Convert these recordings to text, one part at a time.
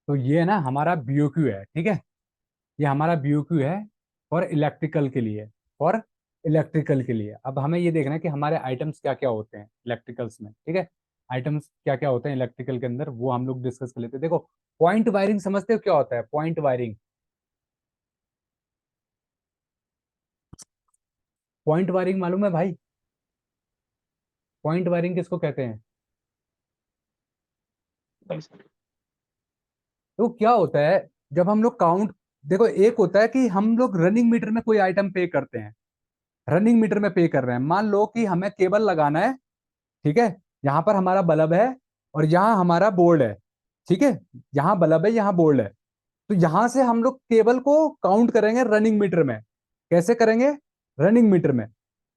तो ये ना हमारा बीओक्यू है, ठीक है। ये हमारा बीओक्यू है फॉर इलेक्ट्रिकल के लिए, फॉर इलेक्ट्रिकल के लिए। अब हमें ये देखना है कि हमारे आइटम्स क्या क्या होते हैं इलेक्ट्रिकल्स में, ठीक है। आइटम्स क्या क्या होते हैं इलेक्ट्रिकल के अंदर, वो हम लोग डिस्कस कर लेते हैं। देखो, पॉइंट वायरिंग समझते हो क्या होता है? पॉइंट वायरिंग, पॉइंट वायरिंग मालूम है भाई? पॉइंट वायरिंग किसको कहते हैं? तो क्या होता है जब हम लोग काउंट, देखो एक होता है कि हम लोग रनिंग मीटर में कोई आइटम पे करते हैं, रनिंग मीटर में पे कर रहे हैं। मान लो कि हमें केबल लगाना है, ठीक है। यहाँ पर हमारा बल्ब है और यहाँ हमारा बोर्ड है, ठीक है। यहाँ बल्ब है, यहाँ बोर्ड है। तो यहाँ से हम लोग केबल को काउंट करेंगे रनिंग मीटर में। कैसे करेंगे? रनिंग मीटर में।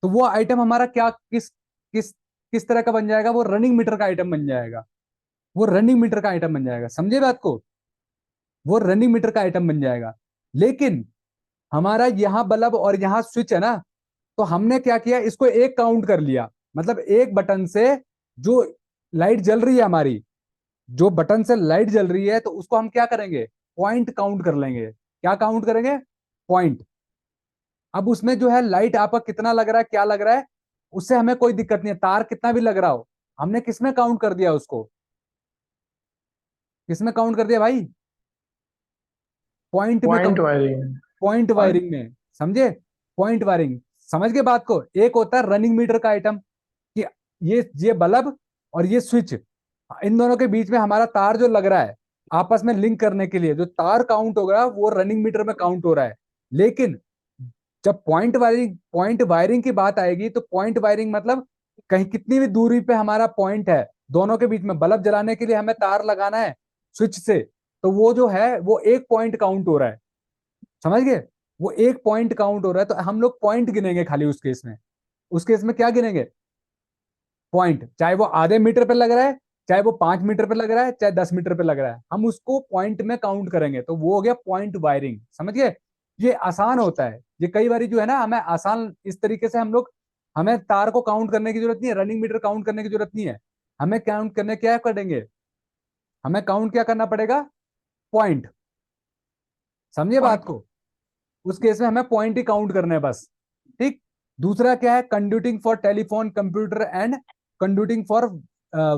तो वो आइटम हमारा क्या, किस किस किस तरह का बन जाएगा? वो रनिंग मीटर का आइटम बन जाएगा। वो रनिंग मीटर का आइटम बन जाएगा, समझे बात को? वो रनिंग मीटर का आइटम बन जाएगा। लेकिन हमारा यहाँ बल्ब और यहाँ स्विच है ना, तो हमने क्या किया, इसको एक काउंट कर लिया। मतलब एक बटन से जो लाइट जल रही है हमारी, जो बटन से लाइट जल रही है, तो उसको हम क्या करेंगे? पॉइंट काउंट कर लेंगे। क्या काउंट करेंगे? पॉइंट। अब उसमें जो है लाइट आपका कितना लग रहा है, क्या लग रहा है, उससे हमें कोई दिक्कत नहीं है। तार कितना भी लग रहा हो, हमने किसमें काउंट कर दिया उसको? किसमें काउंट कर दिया भाई? पॉइंट में पॉइंट काउंट। वायरिंग। पॉइंट और वायरिंग में, समझे? पॉइंट वायरिंग, समझ गए बात को? एक होता है रनिंग मीटर का आइटम, कि ये बल्ब और ये स्विच, इन दोनों के बीच में हमारा तार जो लग रहा है, आपस में लिंक करने के लिए जो तार काउंट हो रहा है वो रनिंग मीटर में काउंट हो रहा है। लेकिन जब पॉइंट वायरिंग की बात आएगी, तो पॉइंट वायरिंग मतलब कहीं कितनी भी दूरी पे हमारा पॉइंट है, दोनों के बीच में बल्ब जलाने के लिए हमें तार लगाना है स्विच से, तो वो जो है वो एक पॉइंट काउंट हो रहा है। समझ गए? वो एक पॉइंट काउंट हो रहा है, तो हम लोग पॉइंट गिनेंगे खाली उस केस में। उस केस में क्या गिनेंगे? पॉइंट। चाहे वो आधे मीटर पे लग रहा है, चाहे वो 5 मीटर पे लग रहा है, चाहे 10 मीटर पे लग रहा है, हम उसको पॉइंट में काउंट करेंगे। तो वो हो गया पॉइंट वायरिंग, समझ गए? ये आसान होता है। ये कई बार जो है ना, हमें आसान इस तरीके से हम लोग, हमें तार को काउंट करने की जरूरत नहीं है, रनिंग मीटर काउंट करने की जरूरत नहीं है। हमें काउंट करने क्या करेंगे? हमें काउंट क्या करना पड़ेगा? पॉइंट। समझिए बात को? उस केस में हमें पॉइंट ही काउंट करने हैं बस, ठीक। दूसरा क्या है? Conduiting for telephone, computer and conduiting for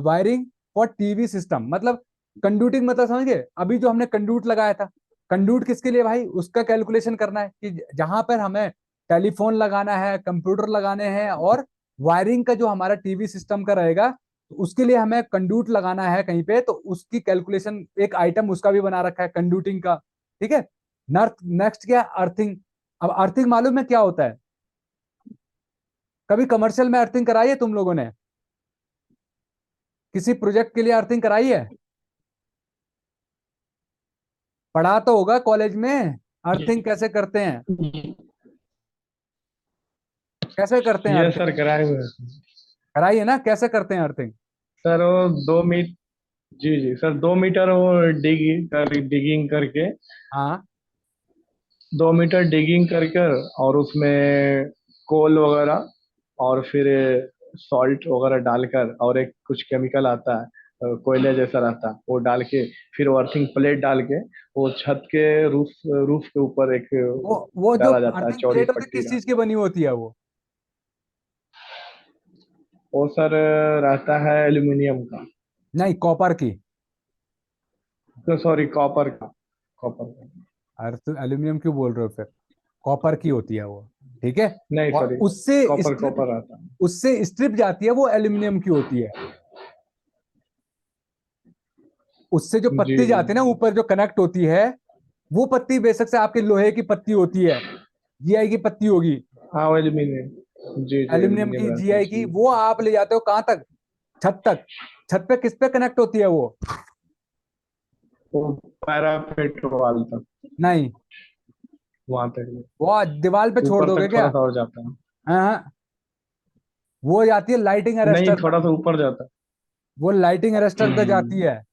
wiring for TV system. मतलब कंड्यूटिंग मतलब समझ गए? अभी जो हमने कंड्यूट लगाया था, कंड्यूट किसके लिए भाई? उसका कैलकुलेशन करना है कि जहां पर हमें टेलीफोन लगाना है, कंप्यूटर लगाने हैं, और वायरिंग का जो हमारा टीवी सिस्टम का रहेगा, तो उसके लिए हमें कंड्यूट लगाना है कहीं पे, तो उसकी कैलकुलेशन एक आइटम उसका भी बना रखा है कंड्यूटिंग का, ठीक है। नेक्स्ट क्या? अर्थिंग। अब अर्थिंग मालूम है क्या होता है? कभी कमर्शियल में अर्थिंग कराई है तुम लोगों ने? किसी प्रोजेक्ट के लिए अर्थिंग कराई है? पढ़ा तो होगा कॉलेज में, अर्थिंग कैसे करते हैं, कैसे करते हैं ये अर्थिंग? सर कराए हुए हैं। कराई है ना? कैसे करते हैं अर्थिंग? सर वो 2 मीटर, जी जी सर, 2 मीटर वो डिगिंग करके, हाँ। 2 मीटर डिगिंग कर कर, और उसमें कोल वगैरह, और फिर सॉल्ट वगैरह डालकर, और एक कुछ केमिकल आता है, कोयले जैसा रहता है, वो डाल के, फिर वो अर्थिंग प्लेट डाल के, वो छत के रूफ रूफ के ऊपर एक वो जो डाला जाता है, अर्थिंग चौड़ी प्लेट होती है पट्टी किस का। चीज की बनी होती है वो? वो सर रहता है एल्यूमिनियम का। नहीं, कॉपर की। तो सॉरी, कॉपर का, कॉपर का। अर्थ एल्यूमिनियम क्यों बोल रहे हो फिर? कॉपर की होती है वो, ठीक है। नहीं और सॉरी, उससे कॉपर स्ट्रिप, कॉपर रहता है। उससे स्ट्रिप जाती है, वो एल्यूमिनियम की होती है। उससे जो जी पत्ती जी। जाती है ना ऊपर, जो कनेक्ट होती है, वो पत्ती बेशक से आपके लोहे की पत्ती होती है, जीआई की पत्ती होगी, हाँ वो एल्यूमिनियम, जी जी एल्यूमिनियम की, एल्यूमिनियम रहता है जीआई की, उसमें। वो आप ले जाते हो कहाँ तक? छत तक। छत पे किस पे कनेक्ट होती है वो? वो पैराफिट वाल तक, नहीं, वहां तक। वो दीवार पे छोड़ ऊपर दोगे तक क्या? थोड़ा सा और जाता है। हाँ हाँ। वो जाती है लाइटिंग नहीं, अरेस्टर तक। थोड़ा सा ऊपर जाता है। वो लाइटिंग अरेस्टर तक जाती हम्म। है।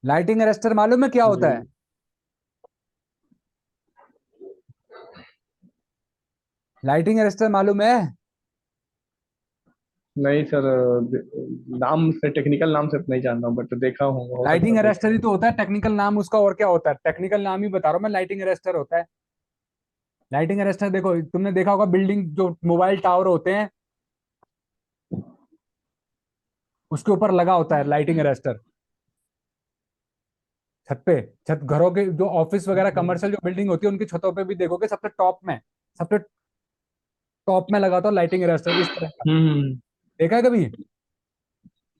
लाइटिंग अरेस्टर मालूम है क्या जी। होता है? लाइटिंग अरेस्टर मालूम है? नहीं सर, नाम से, टेक्निकल नाम से तो नहीं जानता हूँ, बट देखा हूँ, हो सकता लाइटिंग है अरेस्टर देखा ही हूँ। तो होता है, टेक्निकल नाम उसका और क्या होता है, टेक्निकल नाम ही बता रहा हूँ मैं, लाइटिंग अरेस्टर होता है। लाइटिंग अरेस्टर देखो, तुमने देखा होगा बिल्डिंग जो मोबाइल टावर होते हैं उसके ऊपर लगा होता है लाइटिंग अरेस्टर, छत पे। छत घरों के जो ऑफिस वगैरह कमर्शियल जो बिल्डिंग होती है उनकी छतों पे भी देखोगे सबसे टॉप में, सबसे टॉप में लगा होता है लाइटिंग अरेस्टर इस तरह का। हम्म। देखा है कभी?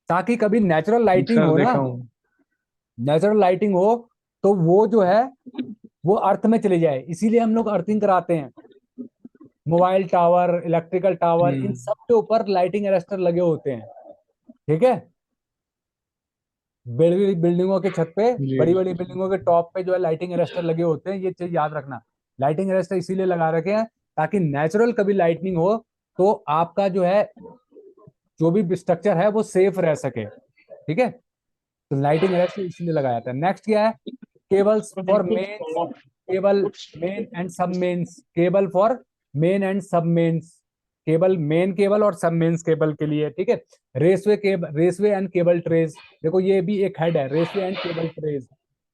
ताकि कभी नेचुरल लाइटिंग सर हो ना, देखा हूँ। नेचुरल लाइटिंग हो तो वो जो है वो अर्थ में चले जाए, इसीलिए हम लोग अर्थिंग कराते हैं। मोबाइल टावर, इलेक्ट्रिकल टावर, इन हम्म। सब के ऊपर लाइटिंग अरेस्टर लगे होते हैं। ठीक है, बड़ी बड़ी बिल्डिंगों के छत पे, बड़ी जी। बड़ी बिल्डिंगों के टॉप पे जो है लाइटिंग अरेस्टर लगे होते हैं, ये चीज याद रखना। लाइटिंग अरेस्टर इसीलिए लगा रखे हैं ताकि नेचुरल कभी लाइटनिंग हो तो आपका जो है जो भी स्ट्रक्चर है वो सेफ रह सके। ठीक है, तो लाइटिंग अरेस्टर इसलिए लगाया जाता है। नेक्स्ट क्या है? Cables for mains, cable main and sub mains, cable for main and sub mains, cable main cable और सब मेन्स केबल के लिए। ठीक है, raceway cable, raceway and cable trays, देखो ये भी एक हेड है, raceway and cable trays.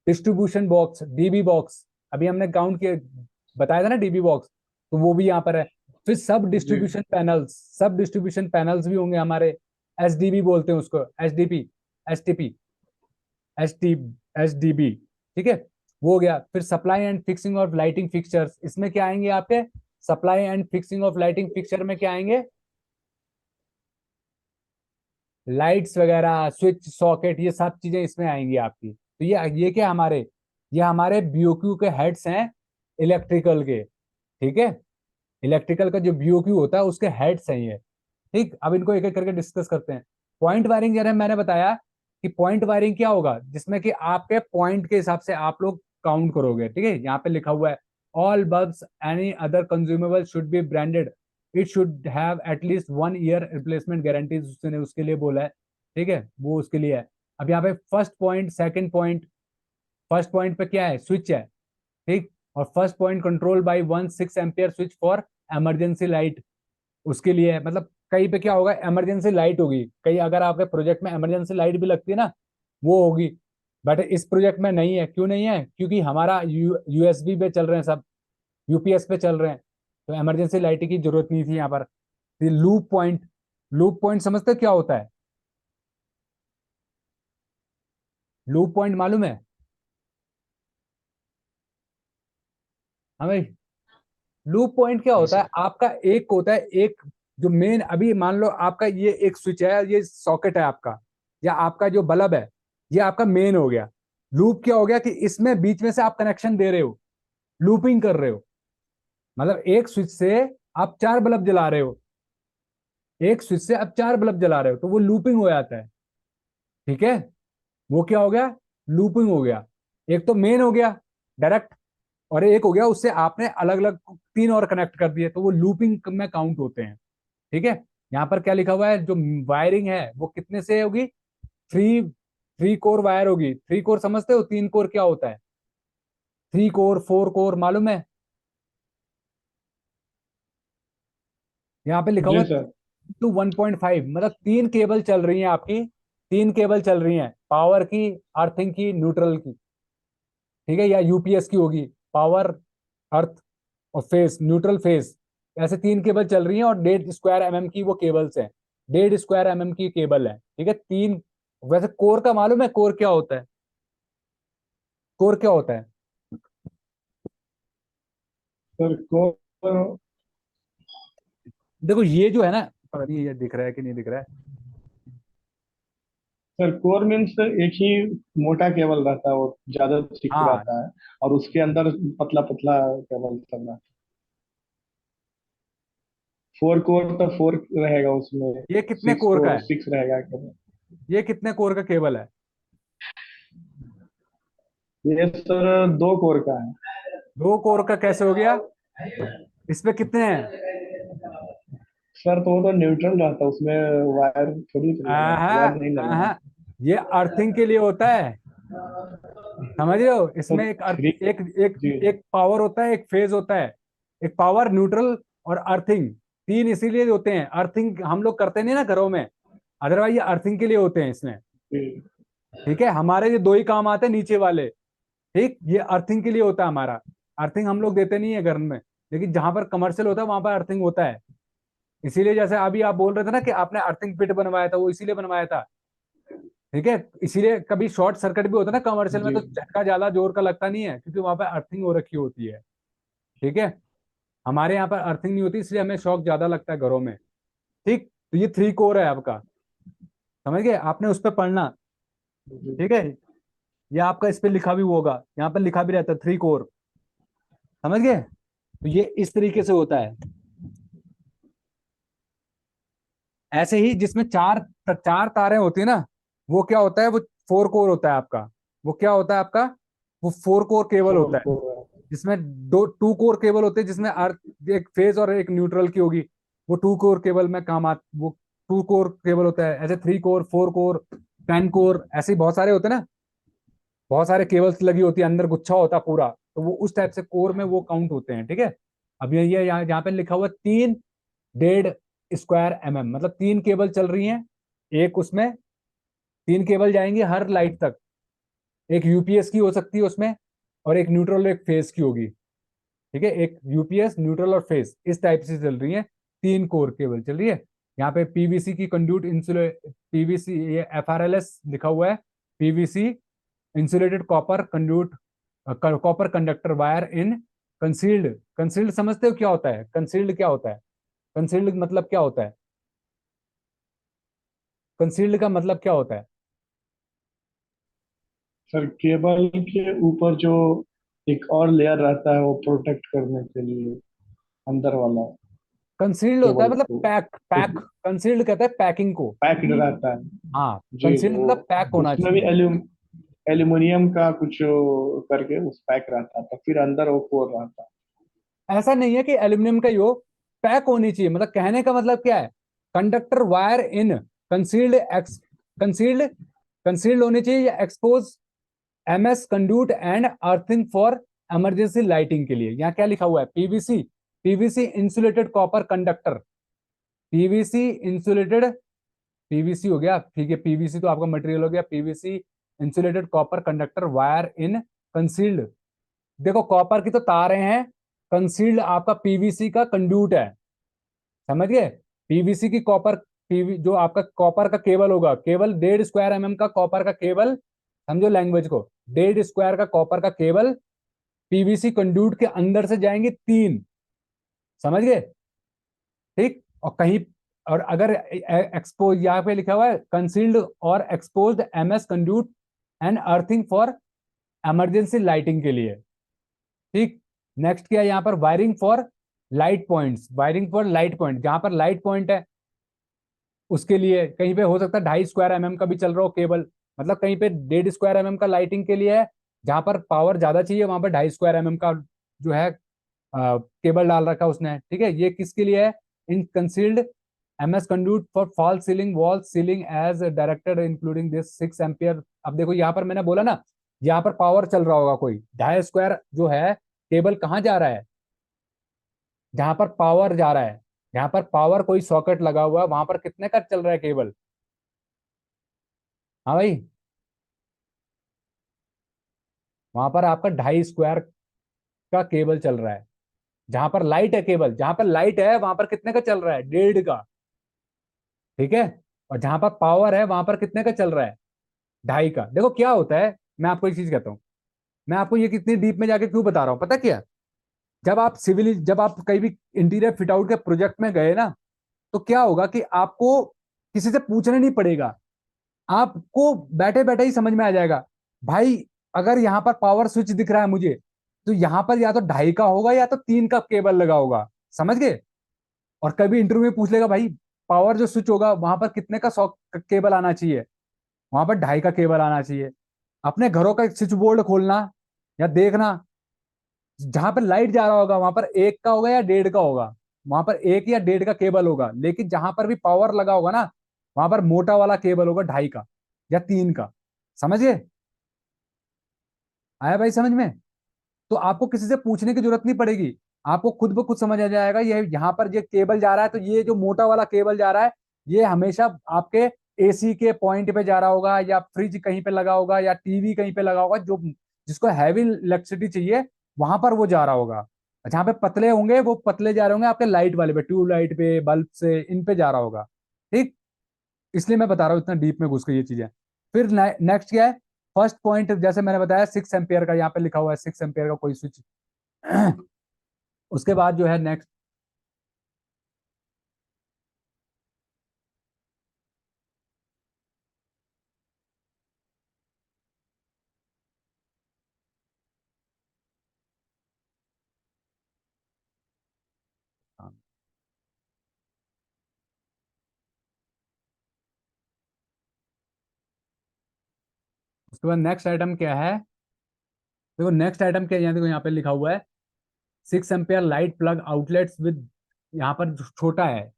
Distribution box, DB box, अभी हमने काउंट किया, बताया था ना डीबी बॉक्स, तो वो भी यहाँ पर है। फिर सब जी। डिस्ट्रीब्यूशन पैनल्स, सब डिस्ट्रीब्यूशन पैनल्स भी होंगे हमारे, एसडीबी बोलते हैं उसको, SDP, STP, H T, H D B. ठीक है, वो हो गया। फिर supply and fixing of lighting fixtures, इसमें क्या आएंगे आपके? Supply and fixing of lighting fixture में क्या आएंगे? लाइट्स वगैरह, स्विच, सॉकेट, ये सब चीजें इसमें आएंगी आपकी। तो ये क्या हमारे, ये हमारे बीओक्यू के हेड्स हैं, इलेक्ट्रिकल के। ठीक है, इलेक्ट्रिकल का जो बीओक्यू होता है उसके हेड्स हैं ये। ठीक, अब इनको एक एक करके डिस्कस करते हैं। पॉइंट वायरिंग जरा मैंने बताया कि पॉइंट वायरिंग क्या होगा, जिसमें कि आपके पॉइंट के हिसाब से आप लोग काउंट करोगे। ठीक है, यहाँ पे लिखा हुआ है all bulbs any other consumable should be branded, it should have at least 1 year replacement guarantee, उसने उसके लिए बोला है। ठीक है, वो उसके लिए है। अब यहाँ पे first point, second point, first point पे क्या है? स्विच है। ठीक, और first point control by 1 6 ampere switch for emergency light, उसके लिए है। मतलब कहीं पे क्या होगा, इमरजेंसी लाइट होगी, कहीं अगर आपके प्रोजेक्ट में इमरजेंसी लाइट भी लगती है ना, वो होगी। बट इस प्रोजेक्ट में नहीं है, क्यों नहीं है? क्योंकि हमारा यूएसबी पे चल रहे हैं सब, यूपीएस पे चल रहे हैं, तो इमरजेंसी लाइट की जरूरत नहीं थी यहाँ पर। लूप पॉइंट, लूप पॉइंट समझते हो क्या होता है? लूप पॉइंट मालूम है? हाँ भाई, लूप पॉइंट क्या हाँ होता है? सर। आपका एक होता है, एक जो मेन, अभी मान लो आपका ये एक स्विच है, ये सॉकेट है आपका, या आपका जो बल्ब है ये आपका मेन हो गया। लूप क्या हो गया कि इसमें बीच में से आप कनेक्शन दे रहे हो, लूपिंग कर रहे हो। मतलब एक स्विच से आप 4 बल्ब जला रहे हो, एक स्विच से आप 4 बल्ब जला रहे हो, तो वो लूपिंग हो जाता है। ठीक है, वो क्या हो गया? लूपिंग हो गया। एक तो मेन हो गया डायरेक्ट, और एक हो गया उससे आपने अलग अलग 3 और कनेक्ट कर दिए, तो वो लूपिंग में काउंट होते हैं। ठीक है, यहाँ पर क्या लिखा हुआ है, जो वायरिंग है वो कितने से होगी? थ्री, 3 कोर वायर होगी। 3 कोर समझते हो? 3 कोर क्या होता है? 3 कोर, 4 कोर मालूम है? यहाँ पे लिखा हुआ जी है सर। 2 1.5, मतलब 3 केबल चल रही हैं आपकी, 3 केबल चल रही हैं, पावर की, अर्थिंग की, न्यूट्रल की। ठीक है, या यूपीएस की होगी, पावर, अर्थ और फेस, न्यूट्रल फेस। ऐसे 3 केबल चल रही हैं और 1.5 स्क्वायर की वो केबल्स हैं, 1.5 स्क्वायर की केबल है। ठीक है, तीन। वैसे कोर का मालूम है, कोर क्या होता है? कोर क्या होता है? सर को देखो ये जो है ना, पता नहीं ये दिख रहा है कि नहीं दिख रहा है। सर कोर मीन्स एक ही मोटा केबल रहता है, वो ज्यादा थिक हाँ, रहता है, और उसके अंदर पतला पतला केबल सब रहता है। 4 कोर तो 4 रहेगा उसमें, ये कितने सिक्स कोर का कोर है? 6 रहेगा केबल। ये कितने कोर का केबल है? ये सर 2 कोर का है। 2 कोर का कैसे हो गया? इसमें कितने हैं? सर तो वो तो न्यूट्रल रहता है, उसमें वायर थोड़ी चलेगा, आहा, वायर नहीं लगेगा। आहा, ये अर्थिंग के लिए होता है, समझ रहे हो? सर इसमें एक अर्थ, थ्री एक एक जी। एक पावर होता है, एक फेज होता है, एक पावर, न्यूट्रल और अर्थिंग, तीन इसीलिए होते हैं, अर्थिंग हम लोग करते नहीं ना घरों में, अदरवाइज ये अर्थिंग के लिए होते हैं इसमें। जी ठीक है, हमारे ये दो ही काम आते हैं नीचे वाले। ठीक, ये अर्थिंग के लिए होता है हमारा। अर्थिंग हम लोग देते नहीं है घर में, लेकिन जहां पर कमर्शियल होता है वहां पर अर्थिंग होता है। इसीलिए जैसे अभी आप बोल रहे थे ना कि आपने अर्थिंग पिट बनवाया था, वो इसीलिए बनवाया था। ठीक है, इसीलिए कभी शॉर्ट सर्किट भी होता है ना कमर्शियल में, जी तो झटका ज्यादा जोर का लगता नहीं है, क्योंकि वहां पर अर्थिंग हो रखी होती है। ठीक है, हमारे यहाँ पर अर्थिंग नहीं होती, इसलिए हमें शॉक ज्यादा लगता है घरों में। ठीक, तो ये थ्री कोर है आपका, समझ गए, आपने उस पर पढ़ना। जी। ठीक है, ये आपका इस पे लिखा भी होगा, यहाँ पर लिखा भी रहता है थ्री कोर, समझ गए। तो ये इस तरीके से होता है। ऐसे ही जिसमें चार चार तारें होती है ना, वो क्या होता है, वो फोर कोर होता है आपका। वो क्या होता है आपका, वो फोर कोर केबल फोर होता है। कोर। जिसमें दो टू कोर केबल होते हैं, जिसमें अर्थ एक फेज और एक न्यूट्रल की होगी, वो टू कोर केबल में काम आ, वो टू कोर केबल होता है। ऐसे three core, four core, 10 core, ऐसे ही बहुत सारे होते हैं ना, बहुत सारे केबल्स लगी होती है, अंदर गुच्छा होता है पूरा, तो वो उस टाइप से कोर में वो काउंट होते हैं। ठीक है, अब ये यहाँ पे लिखा हुआ 3.5 स्क्वायर मतलब 3 केबल चल रही हैं एक उसमें, 3 केबल जाएंगी हर लाइट तक। एक यूपीएस की हो सकती है उसमें, और एक न्यूट्रल एक फेज की होगी। ठीक है, एक यूपीएस, न्यूट्रल और फेज, इस टाइप से चल रही है। 3 कोर केबल चल रही है। यहाँ पे पीवीसी की कंड्यूट इंसुले पीवीसी, ये एफआरएलएस लिखा हुआ है, PVC insulated copper conduit, copper conductor wire in concealed. Concealed समझते हो क्या होता है, कंसील्ड क्या होता है, कंसील्ड मतलब क्या होता है, कंसील्ड का मतलब क्या होता है। सर केबल के ऊपर जो एक और लेयर रहता है वो प्रोटेक्ट करने के लिए, अंदर वाला कंसील्ड होता है केबल मतलब को पैक, पैक, कंसील्ड कहता है पैकिंग को। पैक्ड रहता है। हाँ, जी कंसील्ड वो मतलब पैक होना उसमें भी चाहिए। एल्यूमिनियम का कुछ करके उस पैक रहता था, फिर अंदर वो कोर रहता। ऐसा नहीं है कि एल्यूमिनियम का ही हो, पैक होनी चाहिए, मतलब कहने का मतलब क्या है, conductor wire in concealed x, concealed, concealed होनी चाहिए या expose MS conduit and earthing for emergency lighting के लिए। यहाँ क्या लिखा हुआ है, PVC, PVC insulated copper conductor, PVC insulated, PVC हो गया, ठीक है, पीवीसी तो आपका मटेरियल हो गया, PVC insulated copper conductor wire in concealed. देखो कॉपर की तो तारें हैं, कंसील्ड आपका पीवीसी का कंड्यूट है, समझ गए। पीवीसी की कॉपर, पीवी जो आपका कॉपर का केबल होगा, केबल 1.5 स्क्वायर का कॉपर का केबल, समझो लैंग्वेज को, 1.5 स्क्वायर का कॉपर का केबल पीवीसी कंड्यूट के अंदर से जाएंगे तीन, समझ गए। ठीक, और कहीं, और अगर एक्सपोज यहाँ पे लिखा हुआ है कंसील्ड और exposed MS conduit and earthing for emergency lighting के लिए। ठीक, नेक्स्ट क्या है यहाँ पर, wiring for light points, wiring for light point, जहां पर लाइट पॉइंट है उसके लिए, कहीं पे हो सकता है 2.5 स्क्वायर का भी चल रहा हो केबल, मतलब कहीं पे 1.5 स्क्वायर का लाइटिंग के लिए है, जहां पर पावर ज्यादा चाहिए वहां पर 2.5 स्क्वायर का जो है केबल डाल रखा है उसने। ठीक है, ये किसके लिए है, in concealed MS conduit for fall ceiling wall ceiling as directed including this 6 ampere. अब देखो यहाँ पर मैंने बोला ना, यहाँ पर पावर चल रहा होगा कोई 2.5 स्क्वायर जो है, केबल कहाँ जा रहा है, जहां पर पावर जा रहा है, जहां पर पावर कोई सॉकेट लगा हुआ है वहां पर कितने का चल रहा है केबल। हाँ भाई, वहां पर आपका 2.5 स्क्वायर का केबल चल रहा है। जहां पर लाइट है, केबल जहां पर लाइट है वहां पर कितने का चल रहा है, 1.5 का। ठीक है, और जहां पर पावर है वहां पर कितने का चल रहा है, 2.5 का। देखो क्या होता है, मैं आपको एक चीज कहता हूँ, मैं आपको ये कितनी डीप में जाके क्यों बता रहा हूँ, पता क्या, जब आप कहीं भी इंटीरियर फिट आउट के प्रोजेक्ट में गए ना, तो क्या होगा कि आपको किसी से पूछना नहीं पड़ेगा, आपको बैठे बैठे ही समझ में आ जाएगा। भाई, अगर यहाँ पर पावर स्विच दिख रहा है मुझे, तो यहाँ पर या तो 2.5 का होगा या तो 3 का केबल लगा होगा, समझ गए। और कभी इंटरव्यू में पूछ लेगा, भाई पावर जो स्विच होगा वहां पर कितने का सॉक केबल आना चाहिए, वहां पर 2.5 का केबल आना चाहिए। अपने घरों का स्विच बोर्ड खोलना या देखना, जहां पर लाइट जा रहा होगा वहां पर 1 का होगा या 1.5 का होगा, वहां पर 1 या 1.5 का केबल होगा, लेकिन जहां पर भी पावर लगा होगा ना, वहां पर मोटा वाला केबल होगा 2.5 का या 3 का, समझिए। आया भाई समझ में। तो आपको किसी से पूछने की जरूरत नहीं पड़ेगी, आपको खुद ब खुद समझ आ जाएगा। ये यहाँ पर ये केबल जा रहा है, तो ये जो मोटा वाला केबल जा रहा है, ये हमेशा आपके एसी के पॉइंट पे जा रहा होगा, या फ्रिज कहीं पे लगा होगा, या टीवी कहीं पे लगा होगा, जो जिसको हैवी इलेक्ट्रिसिटी चाहिए वहां पर वो जा रहा होगा। जहाँ पे पतले होंगे वो पतले जा रहे होंगे आपके लाइट वाले पे, ट्यूब लाइट पे, बल्ब से, इन पे जा रहा होगा। ठीक, इसलिए मैं बता रहा हूँ इतना डीप में घुस के ये चीजें। फिर नेक्स्ट क्या है? फर्स्ट पॉइंट जैसे मैंने बताया 6 एम्पियर का, यहाँ पे लिखा हुआ है 6 एम्पियर का कोई स्विच। उसके बाद जो है नेक्स्ट, उसके बाद नेक्स्ट आइटम क्या है? देखो नेक्स्ट आइटम क्या है, यहाँ देखो यहाँ पे लिखा हुआ है 6 ampere light plug outlets with, यहाँ पर जो छोटा है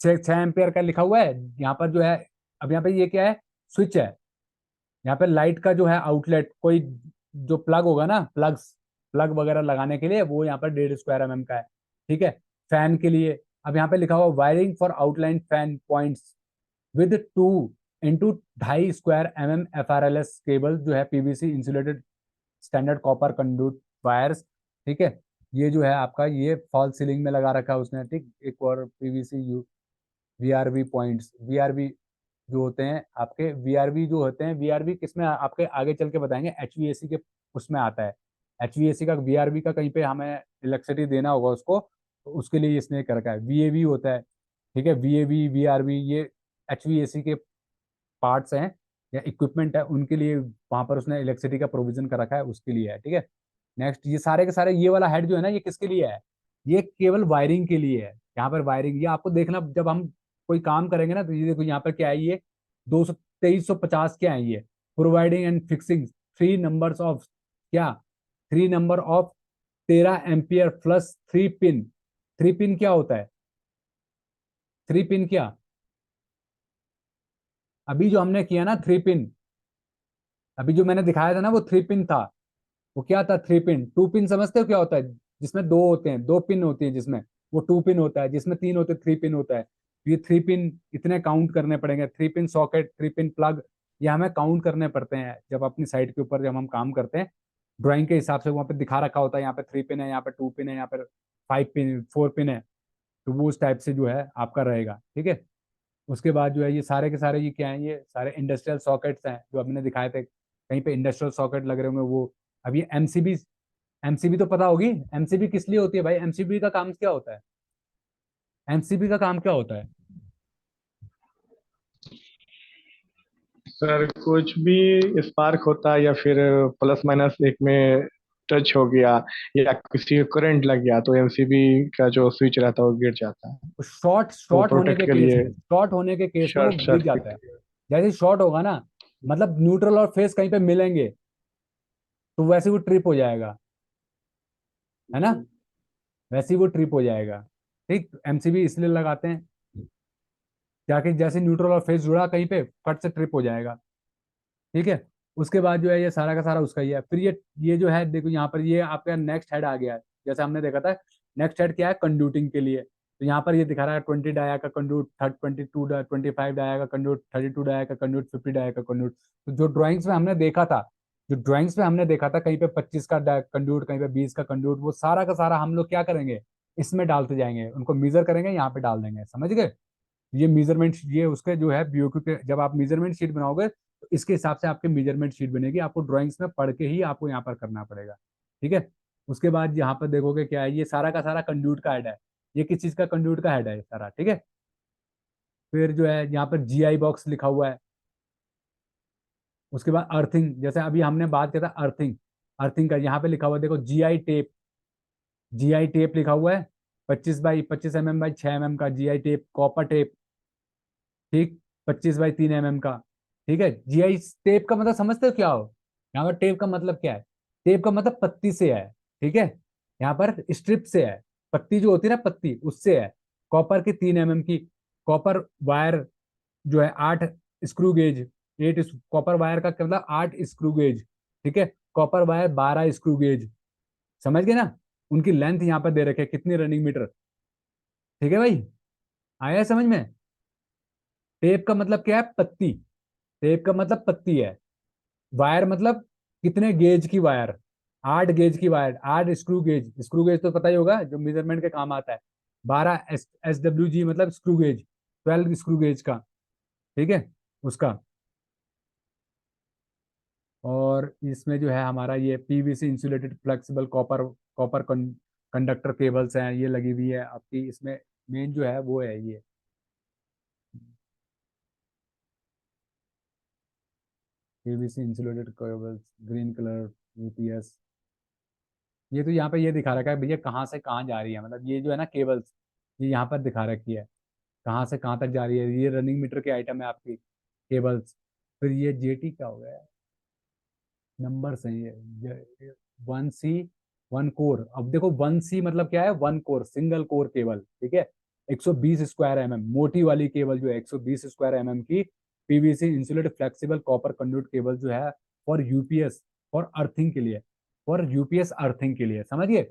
6 एम्पियर का लिखा हुआ है यहाँ पर जो है। अब यहाँ पे ये क्या है? स्विच है। यहाँ पे लाइट का जो है आउटलेट, कोई जो प्लग होगा ना, प्लग वगैरह लगाने के लिए, वो यहाँ पर 1.5 स्क्वायर का है। ठीक है। फैन के लिए, अब यहाँ पे लिखा हुआ wiring for outline fan points with 2 x 2.5 square FRLS cable, जो है PVC insulated standard copper conduct wires. ठीक है। ये जो है आपका, ये फॉल सीलिंग में लगा रखा है उसने। ठीक, एक और PVC you VRV points, VRV जो होते हैं आपके, वीआरवी जो होते हैं, वीआरवी किसमें आपके आगे चल के बताएंगे, एचवीएसी के उसमें आता है। एचवीएसी का, वीआरवी का कहीं पे हमें इलेक्ट्रिसिटी देना होगा उसको, तो उसके लिए इसने कर रखा है। वीएवी होता है। ठीक है, वीएवी वीआरवी ये एचवीएसी के पार्ट्स हैं या इक्विपमेंट है, उनके लिए वहां पर उसने इलेक्ट्रिसिटी का प्रोविजन कर रखा है, उसके लिए है। ठीक है। नेक्स्ट, ये सारे के सारे, ये वाला हेड जो है ना, ये किसके लिए है? ये केवल वायरिंग के लिए है। यहाँ पर वायरिंग, ये आपको देखना जब हम कोई काम करेंगे ना, तो ये देखो यहाँ पर क्या है, ये 2350 क्या है, ये providing and fixing 3 numbers of, क्या, 3 number of 13 ampere plus 3 pin. 3 pin क्या होता है? 3 पिन क्या, अभी जो हमने किया ना 3 पिन, अभी जो मैंने दिखाया था ना वो 3 पिन था। वो क्या था? 3 पिन। 2 पिन समझते हो क्या होता है? जिसमें दो होते हैं, 2 पिन होती है जिसमें, वो 2 पिन होता है। जिसमें तीन होते हैं 3 पिन होता है। तो ये 3 पिन इतने काउंट करने पड़ेंगे। 3 पिन सॉकेट, 3 पिन प्लग, ये हमें काउंट करने पड़ते हैं जब अपनी साइट के ऊपर जब हम काम करते हैं। ड्राइंग के हिसाब से वहाँ पे दिखा रखा होता है, यहाँ पे 3 पिन है, यहाँ पे 2 पिन है, यहाँ पे 5 पिन, 4 पिन है। तो वो उस टाइप से जो है आपका रहेगा। ठीक है। उसके बाद जो है ये सारे के सारे, ये क्या है, ये सारे इंडस्ट्रियल सॉकेट्स हैं जो हमने दिखाए थे। कहीं पे इंडस्ट्रियल सॉकेट लग रहे होंगे वो। अब ये एमसीबी, एमसीबी तो पता होगी। एमसीबी किस लिए होती है भाई? एमसीबी का काम क्या होता है? एमसीबी का काम क्या होता है? सर कुछ भी स्पार्क होता है या फिर प्लस माइनस एक में टच हो गया या किसी को करंट लग गया तो एमसीबी का जो स्विच रहता है वो गिर जाता है। तो शॉर्ट तो शॉर्ट होने प्रोटेक्ट के के केस लिए में, शॉर्ट होने के केस में वो शॉर्ट गिर जाता सर्किट। है। जैसे शॉर्ट होगा ना, मतलब न्यूट्रल और फेस कहीं पे मिलेंगे, तो वैसे वो ट्रिप हो जाएगा, है ना? वैसे ही वो ट्रिप हो जाएगा। ठीक, एमसीबी इसलिए लगाते हैं, जाके जैसे न्यूट्रल और फेस जुड़ा कहीं पे, फट से ट्रिप हो जाएगा। ठीक है। उसके बाद जो है ये सारा का सारा उसका ही है। फिर ये जो है देखो यहाँ पर, ये आपका नेक्स्ट हेड आ गया है। जैसे हमने देखा था, नेक्स्ट हेड क्या है? कंड्यूटिंग के लिए। तो यहाँ पर ये दिखा रहा है 20 डाया का कंड्यूट, 25 डाया का कंड्यूट, 32 डाया का कंड्यूट, 50 डाया का कंड्यूट। तो जो ड्राइंग्स में हमने देखा था, जो ड्राइंग्स में हमने देखा था कहीं पे 25 का कंड्यूट, कहीं पे 20 का कंड्यूट, वो सारा का सारा हम लोग क्या करेंगे, इसमें डालते जाएंगे, उनको मेजर करेंगे, यहाँ पे डाल देंगे। समझ गए? ये मेजरमेंट, ये उसके जो है बीओक्यू के, जब आप मेजरमेंट शीट बनाओगे तो इसके हिसाब से आपकी मेजरमेंट शीट बनेगी। आपको ड्राइंग्स में पढ़ के ही आपको यहाँ पर करना पड़ेगा। ठीक है। उसके बाद यहाँ पर देखोगे क्या है, ये सारा का सारा कंड्यूट का हेड है। ये किस चीज का कंड्यूट का हेड है ये सारा? ठीक है। फिर जो है यहाँ पर जीआई बॉक्स लिखा हुआ है। उसके बाद अर्थिंग, जैसे अभी हमने बात किया था अर्थिंग, अर्थिंग का यहाँ पे लिखा हुआ है, देखो जीआई टेप, जीआई टेप लिखा हुआ है। 25 बाई 25 mm बाई 6 mm का जीआई टेप, कॉपर टेप। ठीक, 25 बाई 3 mm का। ठीक है। जीआई टेप का मतलब समझते हो क्या हो? यहाँ पर टेप का मतलब क्या है? टेप का मतलब पत्ती से है। ठीक है। यहाँ पर स्ट्रिप से है, पत्ती जो होती है ना, पत्ती, उससे है। कॉपर की 3 mm की कॉपर वायर जो है, 8 screw gauge, eight, copper wire का मतलब 8 स्क्रू गेज। ठीक है। Copper wire 12 screw gauge. समझ गए ना? उनकी लेंथ यहाँ पर दे रखे, कितनी रनिंग मीटर। ठीक है भाई, आया है समझ में। टेप का मतलब क्या है, पत्ती। टेप का मतलब पत्ती है। वायर मतलब कितने गेज की वायर, 8 गेज की wire, 8 screw gauge. Screw gauge तो पता ही होगा, जो मेजरमेंट के काम आता है। 12 SWG मतलब स्क्रू गेज, 12 स्क्रू गेज का। ठीक है, उसका। और इसमें जो है हमारा ये PVC insulated flexible copper copper conductor cables हैं, ये लगी हुई है आपकी इसमें। मेन जो है वो है ये PVC insulated cables, green colour, UPS. ये तो यहाँ पे ये दिखा रखा है भैया, कहाँ से कहाँ जा रही है, मतलब ये जो है ना केबल्स, ये यहाँ पर दिखा रखी है कहाँ से कहाँ तक जा रही है। ये रनिंग मीटर के आइटम है आपकी केबल्स। फिर ये जेटी क्या हो गया, नंबर सही है। 1C 1 core. अब देखो 1C मतलब क्या है, 1 कोर सिंगल कोर केबल। ठीक है, 120 स्क्वायर मोटी वाली केबल जो है, 120 स्क्वायर की PVC insulated flexible copper conduct cable जो है, फॉर यूपीएस, फॉर अर्थिंग के लिए, फॉर यूपीएस अर्थिंग के लिए, समझिए।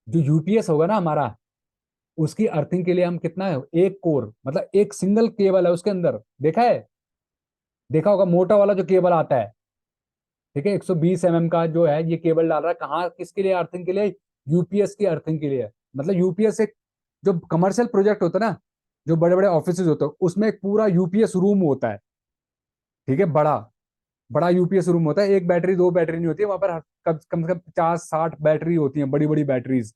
जो यूपीएस होगा ना हमारा, उसकी अर्थिंग के लिए हम कितना है, 1 कोर मतलब एक सिंगल केबल है उसके अंदर, देखा है, देखा होगा मोटा वाला जो केबल आता है। ठीक है, 120 का जो है ये केबल डाल रहा है कहाँ, किसके लिए, अर्थिंग के लिए, यूपीएस की अर्थिंग के लिए। मतलब यूपीएस एक, जो कमर्शियल प्रोजेक्ट होता है ना, जो बड़े बड़े ऑफिस होते हैं, उसमें एक पूरा यूपीएस रूम होता है। ठीक है, बड़ा बड़ा यूपीएस रूम होता है, एक बैटरी दो बैटरी नहीं होती है वहां पर, कम से कम 50-60 बैटरी होती हैं, बड़ी बड़ी बैटरीज।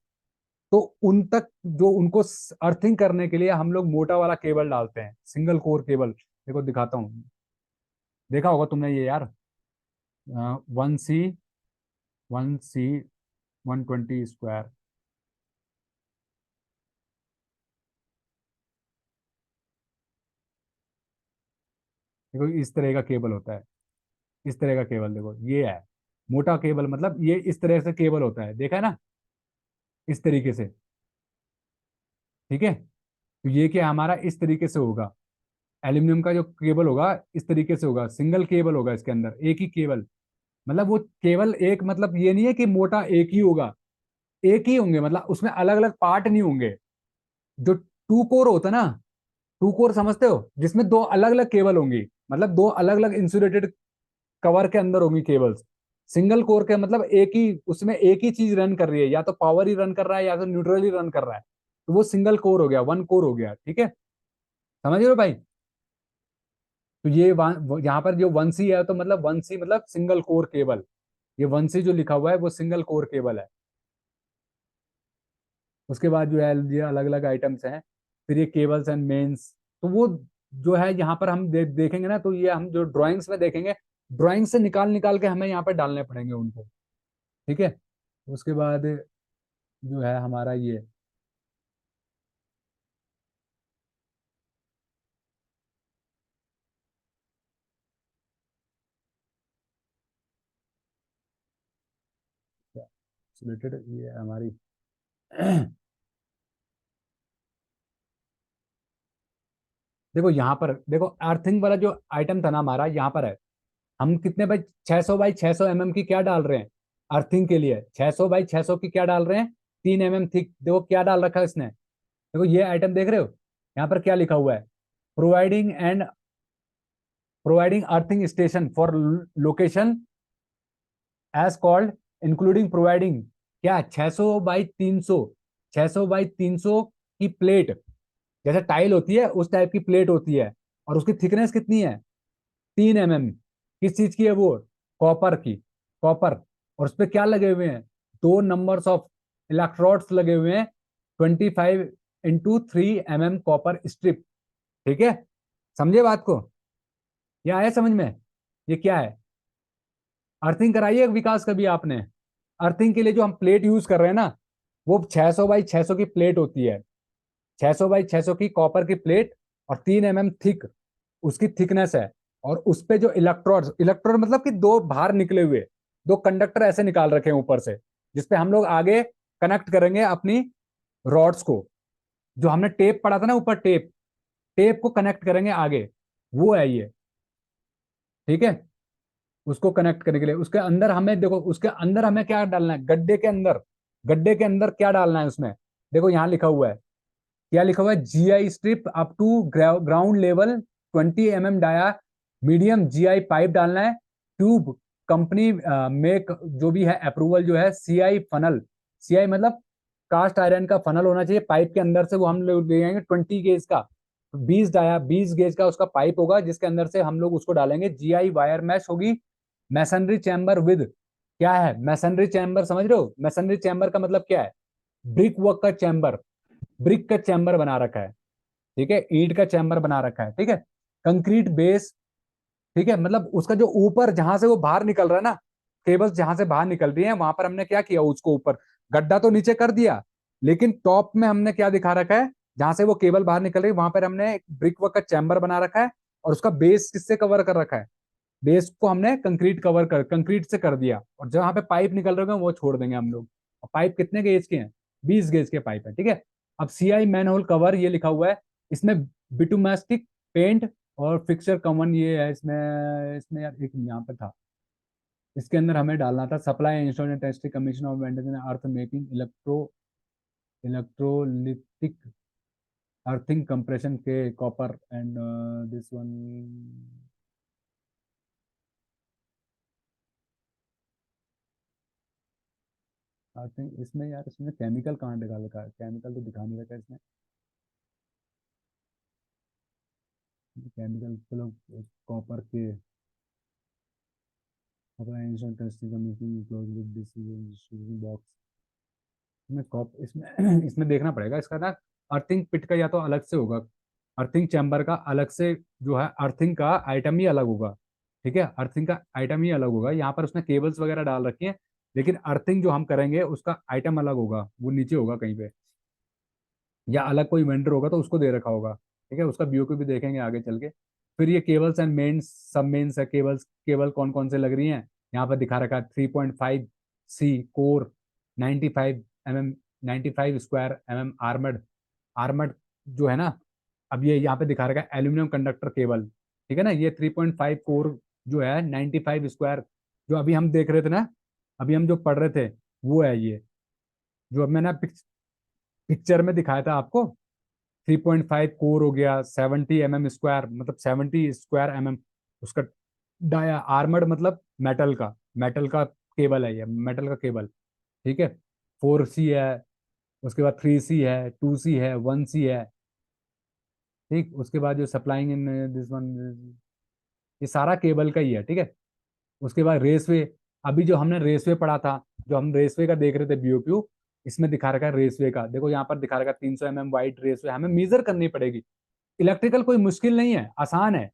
तो उन तक जो उनको अर्थिंग करने के लिए हम लोग मोटा वाला केबल डालते हैं, सिंगल कोर केबल। देखो दिखाता हूँ, देखा होगा तुमने ये यार। 1C 120 square. देखो इस तरह का केबल होता है, इस तरह का केबल देखो ये है, मोटा केबल मतलब ये इस तरह से केबल होता है, देखा है ना, इस तरीके से। ठीक है, तो ये क्या हमारा इस तरीके से होगा, एल्यूमिनियम का जो केबल होगा इस तरीके से होगा, सिंगल केबल होगा इसके अंदर, एक ही केबल। मतलब वो केबल एक, मतलब ये नहीं है कि मोटा एक ही होगा, एक ही होंगे, मतलब उसमें अलग अलग पार्ट नहीं होंगे। जो 2 कोर होता है ना, 2 कोर समझते हो, जिसमें दो अलग अलग केबल होंगी, मतलब दो अलग अलग इंसुलेटेड कवर के अंदर होंगी केबल्स। सिंगल कोर के मतलब एक ही, उसमें एक ही चीज रन कर रही है, या तो पावर ही रन कर रहा है या तो न्यूट्रल ही रन कर रहा है, तो वो सिंगल कोर हो गया, 1 कोर हो गया। ठीक है, समझ रहे हो भाई। तो ये यहाँ पर जो 1C है, तो मतलब 1C मतलब सिंगल कोर केबल। ये 1C जो लिखा हुआ है वो सिंगल कोर केबल है। उसके बाद जो है ये अलग अलग आइटम्स हैं। फिर ये केबल्स एंड मेंस, तो वो जो है यहाँ पर हम देखेंगे ना, तो ये हम जो ड्राइंग्स में देखेंगे, ड्राइंग से निकाल निकाल के हमें यहाँ पर डालने पड़ेंगे उनको। ठीक है, उसके बाद जो है हमारा ये रिलेटेड ये हमारी देखो यहाँ पर देखो, अर्थिंग वाला जो आइटम था ना हमारा, यहाँ पर है। हम कितने बाई 600 की क्या डाल रहे हैं, अर्थिंग के लिए 600 की क्या डाल रहे हैं, 3 थिक। देखो क्या डाल रखा है इसने, देखो ये आइटम देख रहे हो, यहाँ पर क्या लिखा हुआ है, providing and providing earthing station for location as called, including providing, क्या 600 बाई 300, 600 बाई 300 की प्लेट, जैसे टाइल होती है उस टाइप की प्लेट होती है। और उसकी थिकनेस कितनी है, 3 किस चीज की है वो, कॉपर की, कॉपर। और उस पर क्या लगे हुए हैं, 2 नंबर्स ऑफ इलेक्ट्रोड्स लगे हुए हैं, 25 × 3 कॉपर स्ट्रिप। ठीक है, समझे बात को, ये आया समझ में। ये क्या है, अर्थिंग कराई है विकास कभी आपने। अर्थिंग के लिए जो हम प्लेट यूज कर रहे हैं ना, वो 600 बाई 600 की प्लेट होती है, 600 बाई 600 की कॉपर की प्लेट, और 3 थिक उसकी थिकनेस है। और उस पे जो इलेक्ट्रोड, इलेक्ट्रोड मतलब कि दो बाहर निकले हुए, दो कंडक्टर ऐसे निकाल रखे हैं ऊपर से, जिसपे हम लोग आगे कनेक्ट करेंगे अपनी रॉड्स को। जो हमने टेप पढ़ा था ना ऊपर, टेप, टेप को कनेक्ट करेंगे आगे, वो है ये। ठीक है, उसको कनेक्ट करने के लिए उसके अंदर हमें देखो, उसके अंदर हमें क्या डालना है, गड्ढे के अंदर गड्ढे के अंदर क्या डालना है उसमें, देखो यहाँ लिखा हुआ है, क्या लिखा हुआ है, GI strip up to ground level 20 mm dia medium GI pipe डालना है, ट्यूब कंपनी मेक जो भी है अप्रूवल जो है, सीआई फनल, सीआई मतलब कास्ट आयरन का फनल होना चाहिए पाइप के अंदर से, वो हम लोग ले आएंगे 20 गेज का, 20 गेज का उसका पाइप होगा जिसके अंदर से हम लोग उसको डालेंगे, जीआई वायर मैश होगी, मैसनरी चैम्बर विद, क्या है मैसनरी चैम्बर समझ रहे हो, मैसनरी चैम्बर का मतलब क्या है, ब्रिक वर्क का चैम्बर, ब्रिक का चैम्बर बना रखा है, ठीक है, ईंट का चैम्बर बना रखा है, ठीक है, कंक्रीट बेस, ठीक है, मतलब उसका जो ऊपर जहां से वो बाहर निकल रहा है ना, केबल्स जहां से बाहर निकल रही है, वहां पर हमने क्या किया, उसको ऊपर गड्ढा तो नीचे कर दिया, लेकिन टॉप में हमने क्या दिखा रखा है, जहां से वो केबल बाहर निकल रही है वहां पर हमने एक ब्रिक वर्क का चैम्बर बना रखा है, और उसका बेस किससे कवर कर रखा है, बेस को हमने कंक्रीट से कर दिया, और जहां पे पाइप निकल रहे हैं वो छोड़ देंगे हम लोग, और पाइप कितने गेज के हैं, 20 गेज के पाइप है, ठीक है। अब सीआई मैनहोल कवर ये लिखा हुआ है, इसमें बिटुमेस्टिक पेंट और फिक्सचर कॉमन ये है, इसमें इसमें यार एक यहाँ पे था, इसके अंदर हमें डालना था, supply installation testing commission of maintenance earth making electrolytic earthing compression के copper and this one, I think इसमें यार, इसमें केमिकल कहाँ दिखा रखा है, केमिकल तो दिखा नहीं रखा है इसमें, केमिकल चलो, कॉपर के अपना इंस्टेंट टेस्टिंग का meeting close with distribution box, इसमें कॉप इसमें इसमें देखना पड़ेगा इसका ना, अर्थिंग पिट का या तो अलग से होगा, अर्थिंग चैम्बर का अलग से जो है, अर्थिंग का आइटम ही अलग होगा, ठीक है, अर्थिंग का आइटम ही अलग होगा, यहाँ पर उसने केबल्स वगैरह डाल रखी है, लेकिन अर्थिंग जो हम करेंगे उसका आइटम अलग होगा, वो नीचे होगा कहीं पे, या अलग कोई वेंडर होगा तो उसको दे रखा होगा, ठीक है, उसका बीओक्यू भी देखेंगे आगे चल के। फिर ये केबल्स एंड मेन्स सब मेन्स है, केबल्स केबल कौन कौन से लग रही हैं, यहाँ पर दिखा रखा है 3.5 C core, 95 mm, 95 square armoured, armoured जो है ना, अब ये यहाँ पे दिखा रखा है एल्यूमिनियम कंडक्टर केबल, ठीक है ना, ये 3.5 कोर जो है 95 स्क्वायर, जो अभी हम देख रहे थे ना, अभी हम जो पढ़ रहे थे वो है ये, जो अब मैंने पिक्चर में दिखाया था आपको, 3.5 कोर हो गया, 70 mm स्क्वायर मतलब 70 स्क्वायर उसका डाया, आर्मर्ड मतलब मेटल का केबल है, ये मेटल का केबल, ठीक है, 4 सी है, उसके बाद 3 सी है, 2 सी है, 1 सी है, ठीक, उसके बाद जो सप्लाइंग इन दिस वन, ये सारा केबल का ही है, ठीक है। उसके बाद रेसवे, अभी जो हमने रेसवे पढ़ा था, जो हम रेसवे का देख रहे थे बीओक्यू, इसमें दिखा रखा है रेसवे का, देखो यहाँ पर दिखा रखा है 300 mm वाइड रेसवे, हमें मेजर करनी पड़ेगी, इलेक्ट्रिकल कोई मुश्किल नहीं है, आसान है,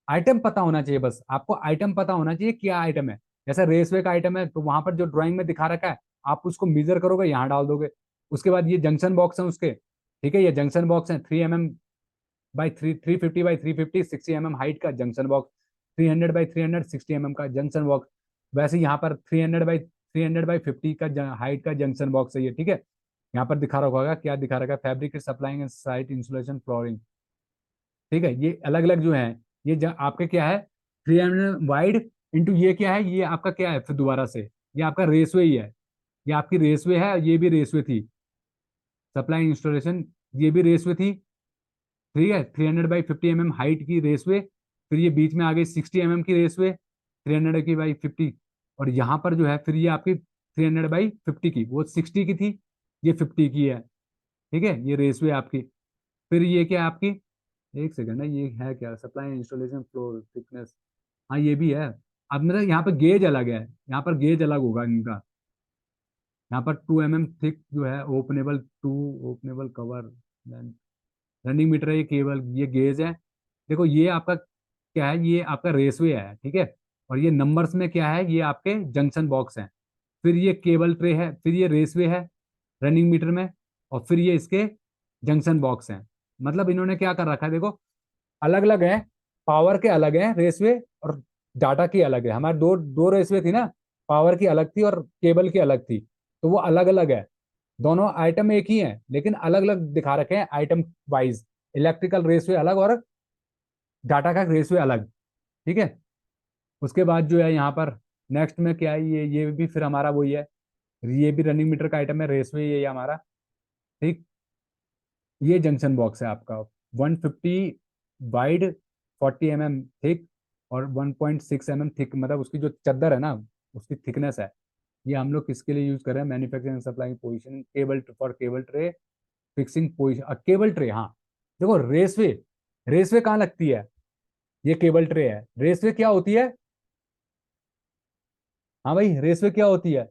आइटम पता होना चाहिए, बस आपको आइटम पता होना चाहिए क्या आइटम है, जैसे रेसवे का आइटम है तो वहां पर जो ड्राइंग में दिखा रखा है आप उसको मेजर करोगे, यहाँ डाल दोगे, उसके बाद ये जंक्शन बॉक्स है उसके, ठीक है, ये जंक्शन बॉक्स है 3 mm by 350 by 350, 60 mm height का जंक्शन बॉक्स, 300 बाई 300 60 mm का जंक्शन बॉक्स, वैसे यहाँ पर 300 बाई 50 का हाइट का जंक्शन बॉक्स है ये, ठीक है। यहाँ पर दिखा रखा होगा, क्या दिखा रखा है, fabric supplying site insulation flooring, ठीक है, ये अलग अलग जो है, ये आपके क्या है 300 वाइड इंटू ये क्या है, ये आपका क्या है फिर दोबारा से, ये आपका रेसवे ही है, ये आपकी रेसवे है, ये भी रेसवे थी, सप्लाई इंस्टॉलेशन, ये भी रेसवे थी, ठीक है, 300 बाई 50 mm हाइट की रेसवे, फिर ये बीच में आ गई 60 mm की रेसवे, 300 की बाई 50, और यहाँ पर जो है फिर ये आपकी 300 बाई 50 की, वो 60 की थी, ये 50 की है, ठीक है, ये रेसवे आपकी, फिर ये क्या है आपकी, एक सेकंड है, ये है क्या, सप्लाई इंस्टॉलेशन फ्लोर थिकनेस, हाँ ये भी है, अब मेरा यहाँ पर गेज अलग है, यहाँ पर गेज अलग होगा इनका, यहाँ पर 2 mm थिक जो है ओपनेबल कवर, रनिंग मीटर है, ये केबल, ये गेज है, देखो ये आपका क्या है, ये आपका रेसवे है, ठीक है, और ये नंबर्स में क्या है, ये आपके जंक्शन बॉक्स हैं, फिर ये केबल ट्रे है, फिर ये रेसवे है रनिंग मीटर में, और फिर ये इसके जंक्शन बॉक्स हैं, मतलब इन्होंने क्या कर रखा है देखो, अलग अलग है, पावर के अलग है रेसवे, और डाटा की अलग है, हमारे दो दो रेसवे थी ना, पावर की अलग थी और केबल की अलग थी, तो वो अलग अलग है, दोनों आइटम एक ही हैं लेकिन अलग अलग दिखा रखे हैं आइटम वाइज, इलेक्ट्रिकल रेसवे अलग और डाटा का रेसवे अलग, ठीक है। उसके बाद जो है यहाँ पर नेक्स्ट में क्या है, ये भी फिर हमारा वही है, ये भी रनिंग मीटर का आइटम है, रेसवे ये हमारा। ठीक, ये जंक्शन बॉक्स है आपका, 150 वाइड, 40 mm थिक, और 1.6 mm थिक, मतलब उसकी जो चद्दर है ना, उसकी थिकनेस है। ये हम लोग किसके लिए यूज कर रहे हैं? Manufacturing supplying position cable for cable tray, fixing position cable tray. हाँ, देखो रेसवे, रेसवे कहाँ लगती है? ये केबल ट्रे है। रेसवे क्या होती है? हाँ भाई, रेसवे क्या होती है?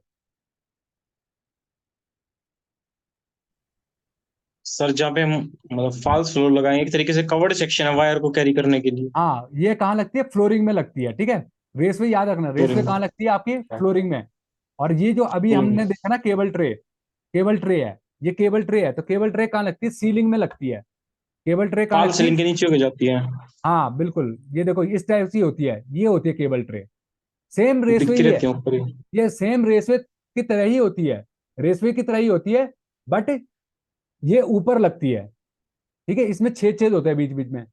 सर जहाँ पे हम मतलब फॉल्स फ्लोर लगाएं, एक तरीके से कवर्ड सेक्शन है वायर को कैरी करने के लिए। हाँ, ये कहाँ लगती है? फ्लोरिंग में लगती है, ठीक है। रेसवे याद रखना, रेसवे फ्लोरिंग कहाँ में। लगती है? आपकी फ्लोरिंग में। और ये जो अभी हम्म। हमने देखा ना केबल ट्रे, केबल ट्रे है, ये केबल ट्रे है, तो केबल ट्रे कहाँ लगती है? सीलिंग में लगती है। केबल ट्रे कहाँ फॉल लगती है? सीलिंग के नीचे हो जाती है। हाँ बिल्कुल, ये देखो इस टाइप की होती है, ये होती है केबल ट्रे। सेम रेसवे दिखती ही है, रहती है ऊपर ही। ये सेम रेसवे की तरह ही होती है, रेसवे की तरह ही होती है, बट ये ऊपर लगती है। ठीक है, इसमें छेद छेद होते हैं बीच बीच में।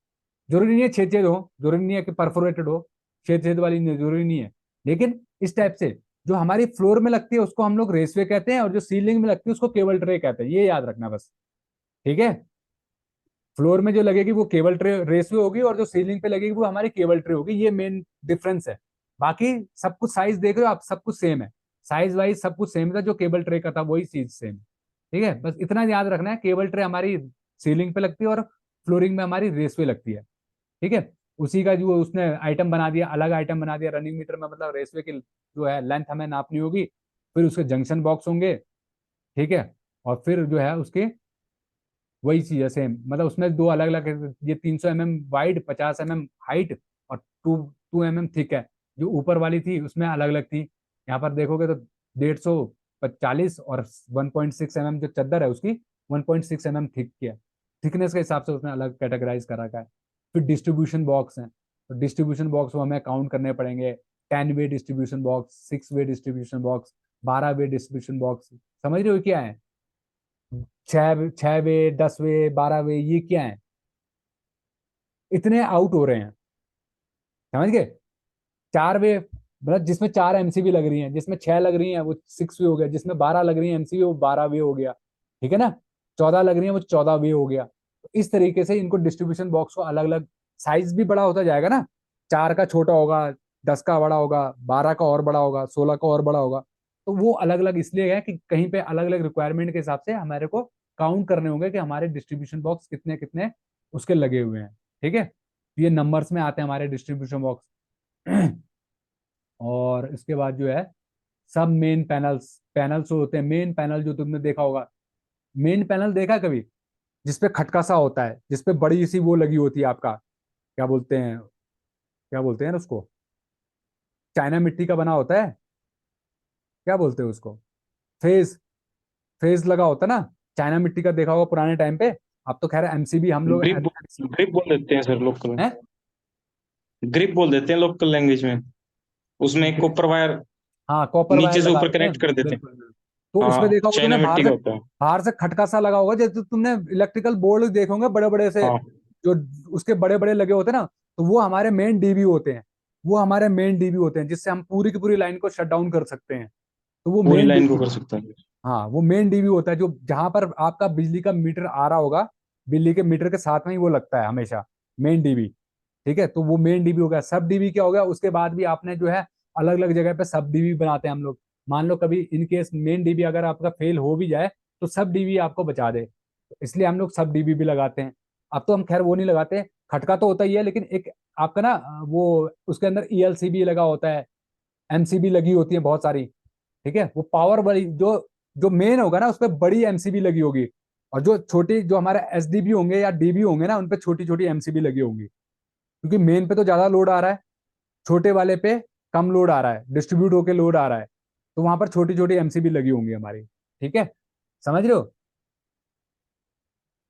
जरूरी नहीं है छेद छेद हो, जरूरी नहीं है कि परफोरेटेड हो, छेद छेद वाली जरूरी नहीं है। लेकिन इस टाइप से जो हमारी फ्लोर में लगती है उसको हम लोग रेसवे कहते हैं, और जो सीलिंग में लगती है उसको केबल ट्रे कहते हैं, ये याद रखना बस। ठीक है, फ्लोर में जो लगेगी वो केबल ट्रे रेसवे होगी, और जो सीलिंग पे लगेगी वो हमारी केबल ट्रे होगी, ये मेन डिफरेंस है। बाकी सब कुछ साइज देख रहे हो आप, सब कुछ सेम है, साइज वाइज सब कुछ सेम था, जो केबल ट्रे का था वही चीज सेम। ठीक है, बस इतना याद रखना है, केबल ट्रे हमारी सीलिंग पे लगती है और फ्लोरिंग में हमारी रेसवे लगती है। ठीक है, उसी का जो उसने आइटम बना दिया, अलग आइटम बना दिया रनिंग मीटर में, मतलब रेसवे की जो है लेंथ हमें नापनी होगी, फिर उसके जंक्शन बॉक्स होंगे। ठीक है, और फिर जो है उसके वही चीज है सेम, मतलब उसमें दो अलग अलग, ये 300 mm वाइड, 50 mm हाइट, और टू 2 mm थिक है। जो ऊपर वाली थी उसमें अलग अलग थी, यहाँ पर देखोगे तो 150 और 1.6 mm जो चद्दर है उसकी 1.6 mm थिक की है। थिकनेस के हिसाब से उसने अलग कैटेगराइज कर रखा है। फिर डिस्ट्रीब्यूशन बॉक्स है, तो डिस्ट्रीब्यूशन बॉक्स को हमें काउंट करने पड़ेंगे। 10 वे डिस्ट्रीब्यूशन बॉक्स, 6 वे डिस्ट्रीब्यूशन बॉक्स, 12 वे डिस्ट्रीब्यूशन बॉक्स। समझ रहे हो क्या है? 6 वे, 10 वे, 12 वे, ये क्या है? इतने आउट हो रहे हैं, समझ गए? 4 वे, मतलब जिसमें 4 एमसीबी लग रही हैं, जिसमें 6 लग रही हैं वो 6 वे हो गया, जिसमें 12 लग रही है एमसीबी वो 12 वे हो गया। ठीक है ना? 14 लग रही है वो 14 वे हो गया। तो इस तरीके से इनको डिस्ट्रीब्यूशन बॉक्स को अलग अलग, साइज भी बड़ा होता जाएगा ना, 4 का छोटा होगा, 10 का बड़ा होगा, 12 का और बड़ा होगा, 16 का और बड़ा होगा। तो वो अलग अलग इसलिए है कि कहीं पे अलग अलग रिक्वायरमेंट के हिसाब से हमारे को काउंट करने होंगे कि हमारे डिस्ट्रीब्यूशन बॉक्स कितने कितने उसके लगे हुए हैं। ठीक है, तो ये नंबर्स में आते हैं हमारे डिस्ट्रीब्यूशन बॉक्स। और इसके बाद जो है सब मेन पैनल्स, पैनल्स होते हैं, मेन पैनल जो तुमने देखा होगा, मेन पैनल देखा कभी? जिसपे खटका सा होता है, जिसपे बड़ी सी वो लगी होती है आपका, क्या बोलते हैं, क्या बोलते हैं ना उसको, चाइना मिट्टी का बना होता है, क्या बोलते हैं उसको? फेज, फेज लगा होता है ना, चाइना मिट्टी का देखा होगा पुराने टाइम पे। अब तो खैर एमसीबी हम लोग ग्रिप, ग्रिप बोल देते हैं सर लोकल में। हैं। ग्रिप बोल देते हैं लोकल लैंग्वेज में। उसमें एक कॉपर वायर हाँ, कॉपर वायर नीचे से लगा ऊपर देते हैं, कनेक्ट कर देते हैं। बिल्कुल बिल्कुल। तो उसमें हाँ देखा होगा तुमने चाइना मिट्टी का होता है। बाहर से खटका सा लगा होगा, जैसे तुमने इलेक्ट्रिकल बोर्ड देखे होंगे बड़े बड़े से, हाँ जो उसके बड़े बड़े लगे होते हैं ना, तो वो हमारे मेन डीबी होते हैं, वो हमारे मेन डीबी होते हैं, जिससे हम पूरी की पूरी लाइन को शट डाउन कर सकते हैं। तो वो पूरी मेन लाइन को डीबी, कर सकता है। हाँ वो मेन डीबी होता है, जो जहां पर आपका बिजली का मीटर आ रहा होगा, बिजली के मीटर के साथ में ही वो लगता है हमेशा, मेन डीबी। ठीक है, तो वो मेन डीबी हो गया। सब डीबी क्या हो गया? उसके बाद भी आपने जो है अलग अलग जगह पे सब डीबी बनाते हैं हम लोग। मान लो कभी इन केस मेन डीबी अगर आपका फेल हो भी जाए, तो सब डीबी आपको बचा दे, तो इसलिए हम लोग सब डीबी भी लगाते हैं। अब तो हम खैर वो नहीं लगाते, खटका तो होता ही है, लेकिन एक आपका ना वो उसके अंदर ईएलसीबी लगा होता है, एमसीबी लगी होती है बहुत सारी। ठीक है, वो पावर बड़ी जो जो मेन होगा ना उस पर बड़ी एमसीबी लगी होगी, और जो छोटी जो हमारे एसडीबी होंगे या डीबी होंगे ना, उन पे छोटी छोटी एमसीबी लगी होंगी, क्योंकि मेन पे तो ज्यादा लोड आ रहा है, छोटे वाले पे कम लोड आ रहा है, डिस्ट्रीब्यूट होके लोड आ रहा है, तो वहां पर छोटी छोटी एमसीबी लगी होंगी हमारी। ठीक है, समझ रहे हो?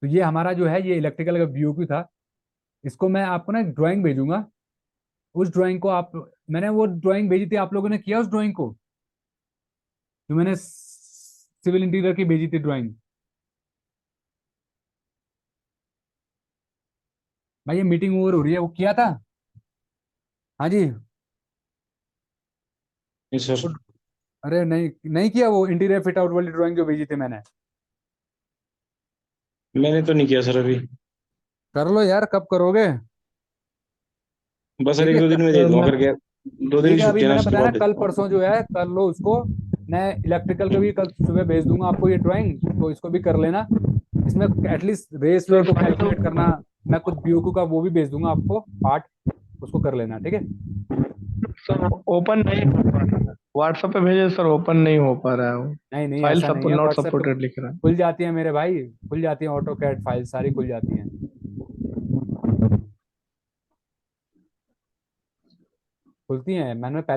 तो ये हमारा जो है ये इलेक्ट्रिकल का बीओक्यू था। इसको मैं आपको ना एक ड्राइंग भेजूंगा, उस ड्राइंग को आप, मैंने वो ड्राइंग भेजी थी, आप लोगों ने किया उस ड्राइंग को? जो मैंने सिविल इंटीरियर की भेजी थी ड्राइंग, भाई ये मीटिंग ओवर हो रही है, वो किया था? हाँ जी। जी सर। अरे नहीं नहीं किया वो इंटीरियर फिट आउट वाली ड्राइंग जो भेजी थी मैंने? मैंने तो नहीं किया सर अभी। कर लो यार, कब करोगे? बस सर ठीक एक है दो दिन में दे दूंगा करके। 2 दिन ठीक की है, अभी छुट्टी है ना, मैंने उसके बताया ना, बाद दे कल दूंगा। परसों जो है कर लो उसको। मैं इलेक्ट्रिकल का भी कल सुबह भेज दूंगा आपको ये ड्राइंग, तो इसको भी कर लेना। इसमें एटलीस्ट रेस वे सर को फाइल तो कैलकुलेट करना। मैं कुछ बीओक्यू का वो भी भेज दूंगा आपको पार्ट, उसको कर लेना, ठीक है? सर ओपन नहीं हो पा रहा है, व्हाट्सएप पे भेजे सर, ओपन नहीं हो पा रहा है वो। नहीं नहीं, फाइल ऐसा सब नहीं है, नॉट व्हाट्सएप पे सपोर्टेड लिख रहा है। खुल जाती है मेरे भाई, खुल जाती है, ऑटो कैड फाइल सारी खुल जाती हैं, खुलती हैं, मैंने पहले